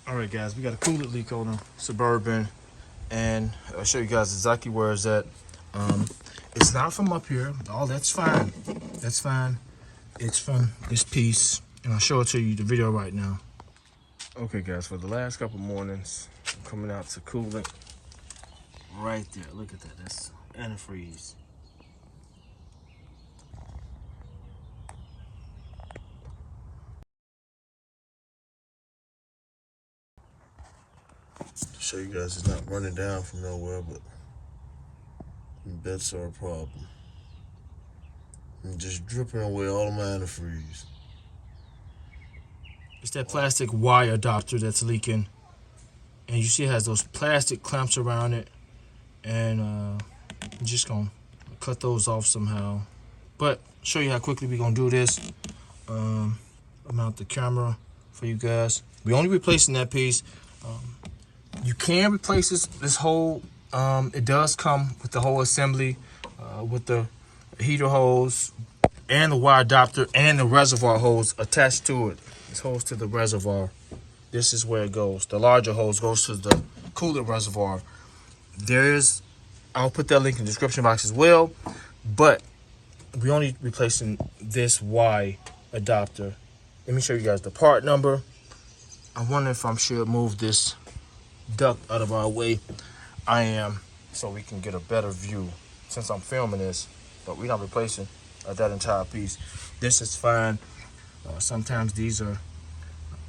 All right, guys, we got a coolant leak on the Suburban, and I'll show you guys exactly where it's at. It's not from up here. Oh, that's fine. That's fine. It's from this piece, and I'll show it to you the video right now. Okay, guys, for the last couple mornings, I'm coming out to coolant right there. Look at that. That's antifreeze. To show you guys, it's not running down from nowhere, but bets are a problem. And just dripping away all of my antifreeze. It's that plastic wire adapter that's leaking, and you see it has those plastic clamps around it, and I'm just gonna cut those off somehow. But show you how quickly we're gonna do this. Mount the camera for you guys. We're only replacing that piece. You can replace this whole. It does come with the whole assembly, with the heater hose and the wire adapter and the reservoir hose attached to it. This hose to the reservoir. This is where it goes. The larger hose goes to the coolant reservoir. I'll put that link in the description box as well. But we only replacing this Y adapter. Let me show you guys the part number. I'm wondering if I should move this duct out of our way. I am, so we can get a better view since I'm filming this, but we're not replacing that entire piece. This is fine. Sometimes these are a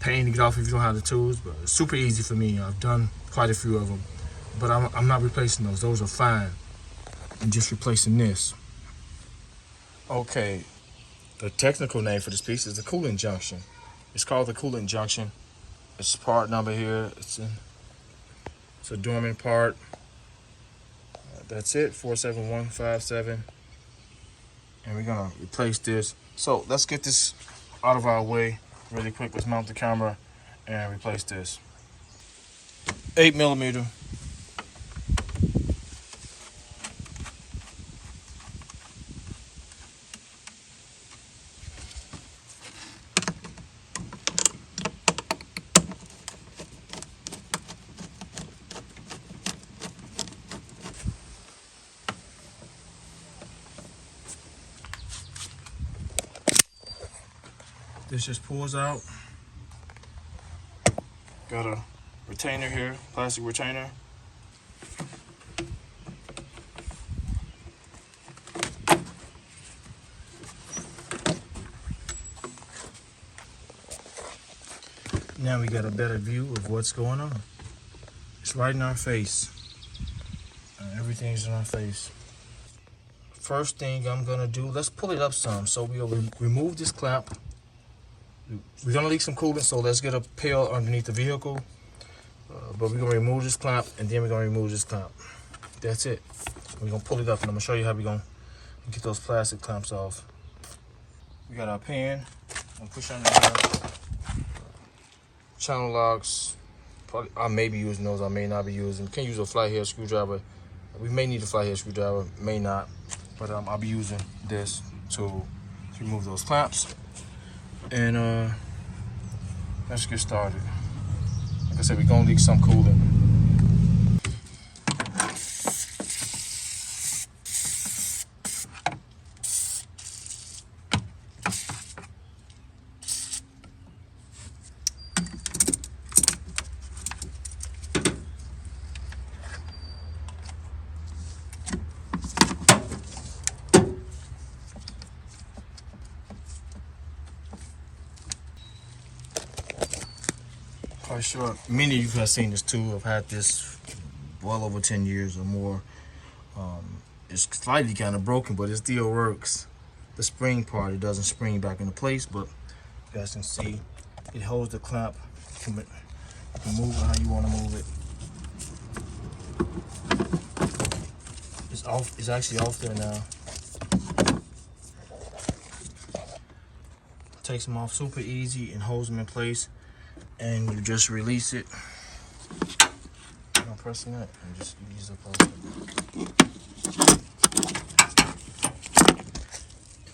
pain to get off if you don't have the tools, but it's super easy for me. I've done quite a few of them, but I'm not replacing those. Those are fine. I'm just replacing this. Okay, the technical name for this piece is the coolant junction. It's called the coolant junction. It's part number here. It's a Dorman part. That's it, 47157. And we're gonna replace this. So let's get this out of our way really quick. Let's mount the camera and replace this. 8mm. This just pulls out. Got a retainer here, plastic retainer. Now we got a better view of what's going on. It's right in our face. Everything's in our face. First thing I'm gonna do, let's pull it up some. So we'll remove this clamp. We're gonna leak some coolant, so let's get a pail underneath the vehicle. But we're gonna remove this clamp, and then we're gonna remove this clamp. That's it. We're gonna pull it up, and I'm gonna show you how we're gonna get those plastic clamps off. We got our pan. I'm gonna push under there. Channel locks. Probably I may be using those. I may not be using. You can use a flathead screwdriver. We may need a flathead screwdriver. May not. But I'll be using this to remove those clamps. And let's get started. Like I said, we're gonna leak some coolant. Quite sure many of you have seen this too. I've had this well over 10 years or more. It's slightly kind of broken, but it still works. The spring part, it doesn't spring back into place, but you guys can see it holds the clamp. You can move it how you want to move it. It's off. It's actually off there now. Takes them off super easy and holds them in place. And you just release it. I'm pressing that and just ease up off it.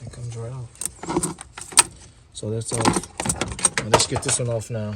It comes right off. So that's off. Now let's get this one off now.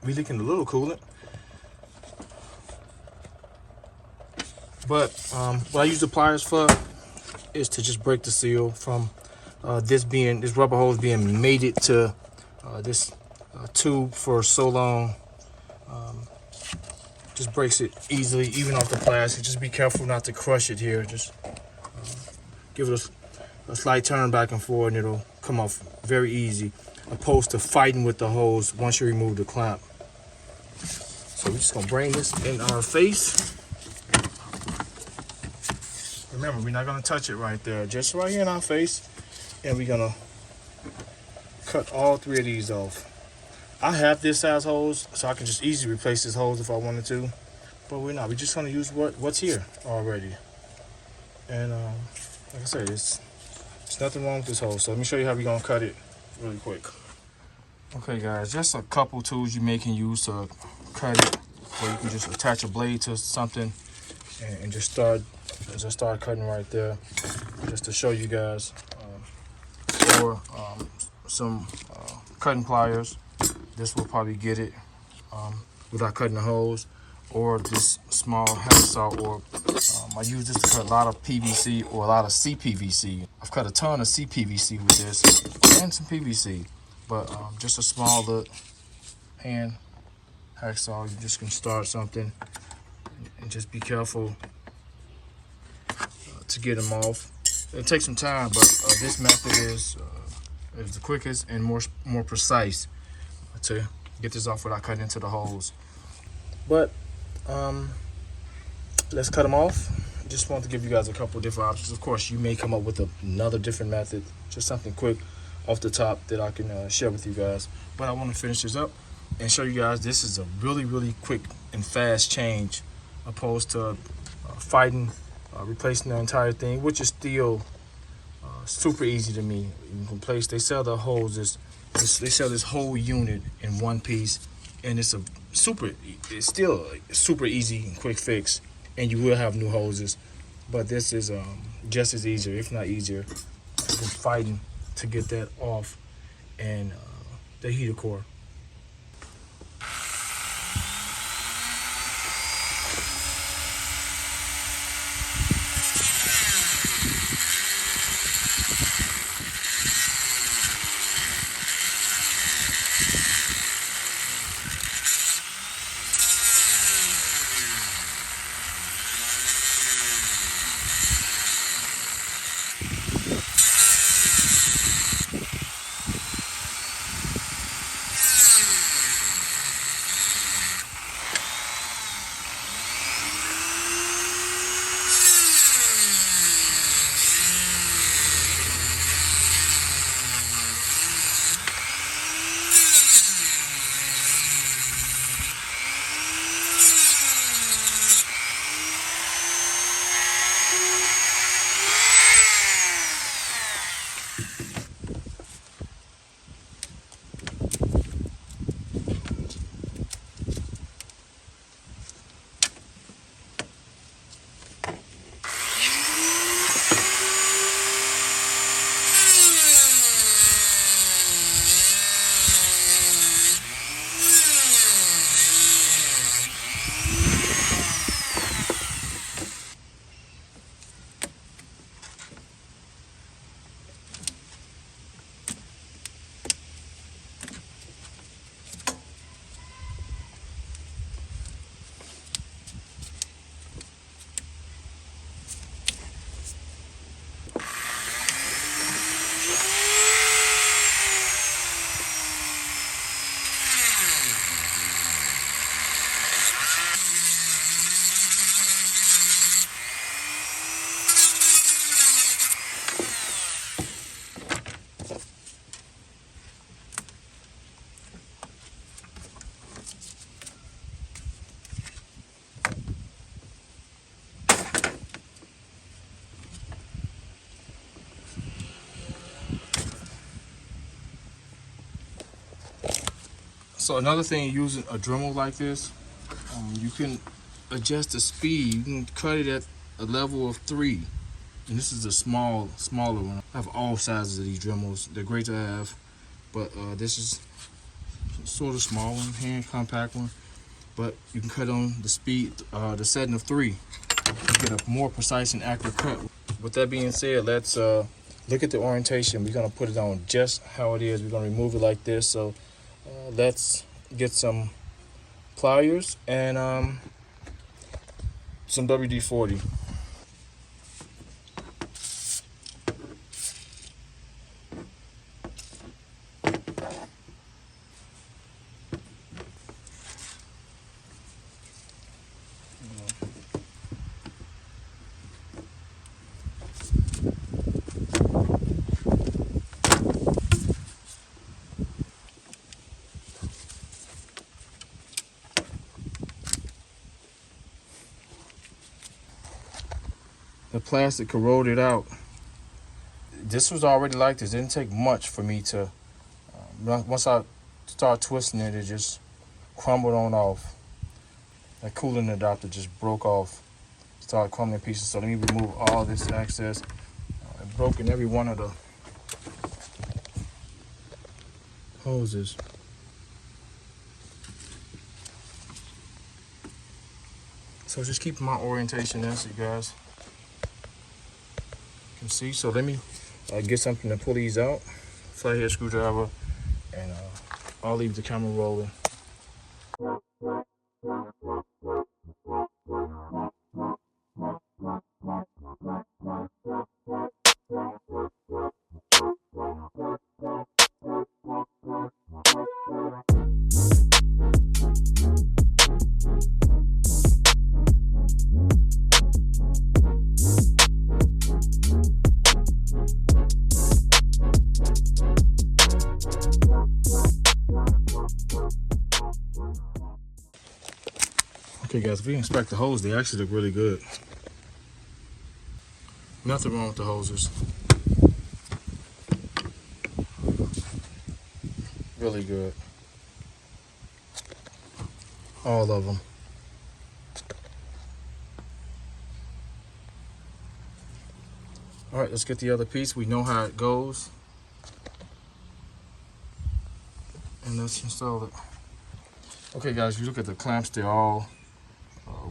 be leaking a little coolant. But what I use the pliers for is to just break the seal from this rubber hose being mated to this tube for so long. Just breaks it easily, even off the plastic. Just be careful not to crush it here. Just give it a slight turn back and forth, and it'll come off very easy, opposed to fighting with the hose once you remove the clamp. So we're just gonna bring this in our face. Remember, we're not gonna touch it right there, just right here in our face, and we're gonna cut all 3 of these off. I have this size hose, so I can just easily replace this hose if I wanted to, but we're not. We're just gonna use what's here already. And like I said, there's nothing wrong with this hose. So let me show you how we're gonna cut it really quick. Okay, guys, just a couple tools you can use to cut it, or you can just attach a blade to something and just start cutting right there, just to show you guys. Or some cutting pliers. This will probably get it without cutting the hose, or this small hacksaw, or I use this to cut a lot of PVC or a lot of CPVC. I've cut a ton of CPVC with this and some PVC, but just a small little hand hacksaw. You just can start something and just be careful to get them off. It'll take some time, but this method is the quickest and more precise to get this off without cutting into the holes. But let's cut them off. Just want to give you guys a couple different options. Of course, you may come up with another different method, just something quick off the top that I can share with you guys. But I want to finish this up and show you guys this is a really quick and fast change, opposed to fighting, replacing the entire thing, which is still super easy to me. You can replace. They sell the hoses. They sell this whole unit in one piece, and it's still a super easy and quick fix, and you will have new hoses. But this is just as easier, if not easier, than fighting to get that off and the heater core. So another thing, using a Dremel like this, you can adjust the speed. You can cut it at a level of 3. And this is a smaller one. I have all sizes of these Dremels. They're great to have, but this is sort of small one, hand compact one, but you can cut on the speed, the setting of 3. You get a more precise and accurate cut. With that being said, let's look at the orientation. We're gonna put it on just how it is. We're gonna remove it like this. So let's get some pliers and some WD-40. The plastic corroded out. This was already like this. It didn't take much for me to, once I start twisting it, it just crumbled on off. That coolant adapter just broke off, started crumbling pieces. So let me remove all this excess. It broke in every one of the hoses. So just keep my orientation in so you guys can see. So let me get something to pull these out. Flathead screwdriver, and I'll leave the camera rolling. Okay guys, if we inspect the hose, they actually look really good. Nothing wrong with the hoses. Really good. All of them. All right, let's get the other piece. We know how it goes. And let's install it. Okay guys, you look at the clamps, they're all,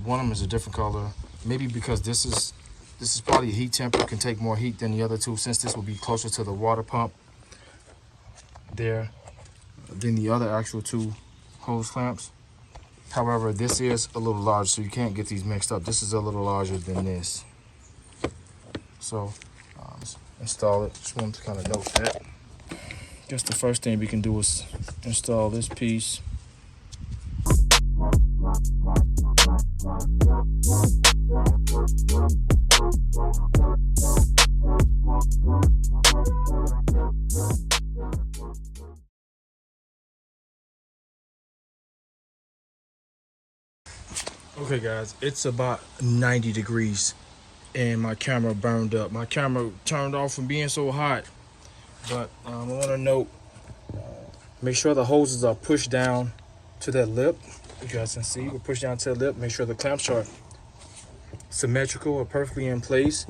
one of them is a different color. Maybe because this is probably a heat temper, can take more heat than the other two, since this will be closer to the water pump there than the other actual 2 hose clamps. However, this is a little larger, so you can't get these mixed up. This is a little larger than this. So let's install it. Just wanted to kind of note that. Guess the first thing we can do is install this piece. Okay guys, it's about 90 degrees and my camera burned up. My camera turned off from being so hot. But I want to note, make sure the hoses are pushed down to that lip. You guys can see, we're pushed down to the lip. Make sure the clamps are symmetrical or perfectly in place.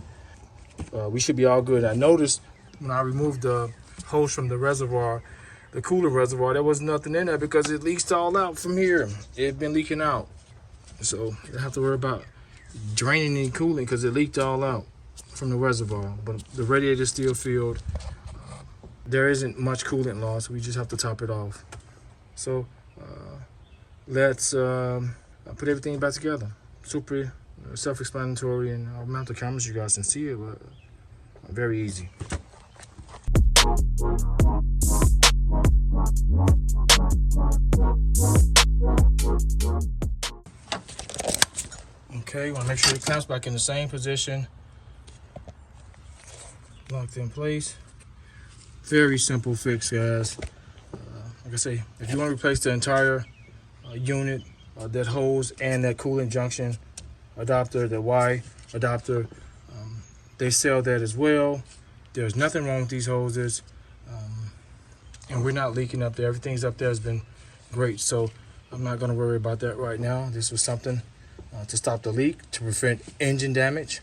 We should be all good. I noticed when I removed the hose from the reservoir, the coolant reservoir, there was nothing in there because it leaks all out from here. It had been leaking out. So you don't have to worry about draining any coolant because it leaked all out from the reservoir. But the radiator is still filled. There isn't much coolant loss. We just have to top it off. So let's put everything back together. Super self-explanatory, and I'll mount the cameras so you guys can see it, but very easy. Okay, want to make sure the clamps back in the same position. Locked in place. Very simple fix, guys. Like I say, if you want to replace the entire unit, that hose and that coolant junction adapter, the Y adapter, they sell that as well. There's nothing wrong with these hoses, and we're not leaking up there. Everything's up there has been great, so I'm not going to worry about that right now. This was something to stop the leak, to prevent engine damage,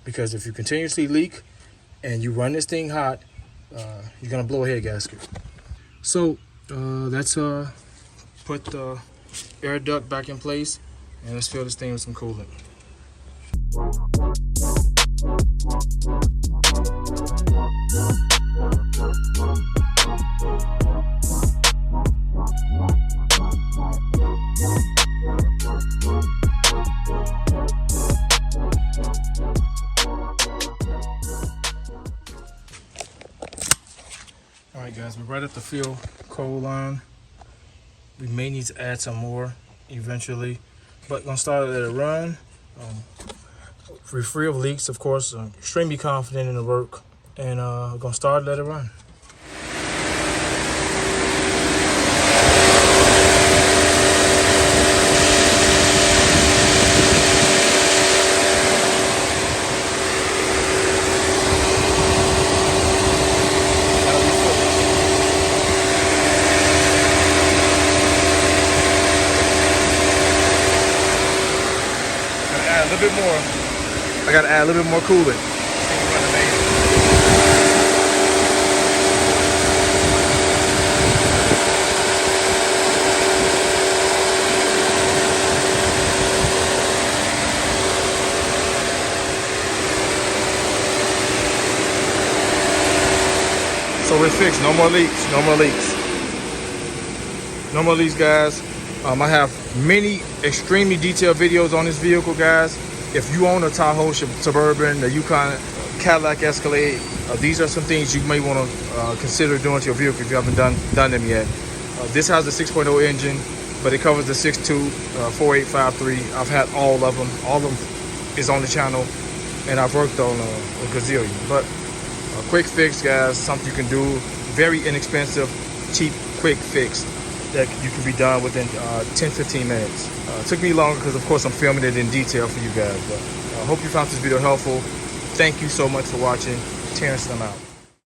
because if you continuously leak and you run this thing hot, you're gonna blow a head gasket. So that's put the air duct back in place, and let's fill this thing with some coolant. Alright guys, we're right at the fill coal line. We may need to add some more eventually, but gonna start to let it run. We're free of leaks, of course. I'm extremely confident in the work, and gonna start to let it run. A little bit more. I gotta add a little bit more coolant. So we're fixed. No more leaks. No more leaks. No more leaks, guys. I have many extremely detailed videos on this vehicle, guys. If you own a Tahoe Suburban, the Yukon, Cadillac Escalade, these are some things you may want to consider doing to your vehicle if you haven't done them yet. This has a 6.0 engine, but it covers the 6.2, 4.853. I've had all of them. All of them is on the channel, and I've worked on a gazillion. But a quick fix, guys, something you can do. Very inexpensive, cheap, quick fix that you can be done within 10-15 minutes. It took me longer because of course I'm filming it in detail for you guys, but I hope you found this video helpful. Thank you so much for watching. Terrence, I'm out.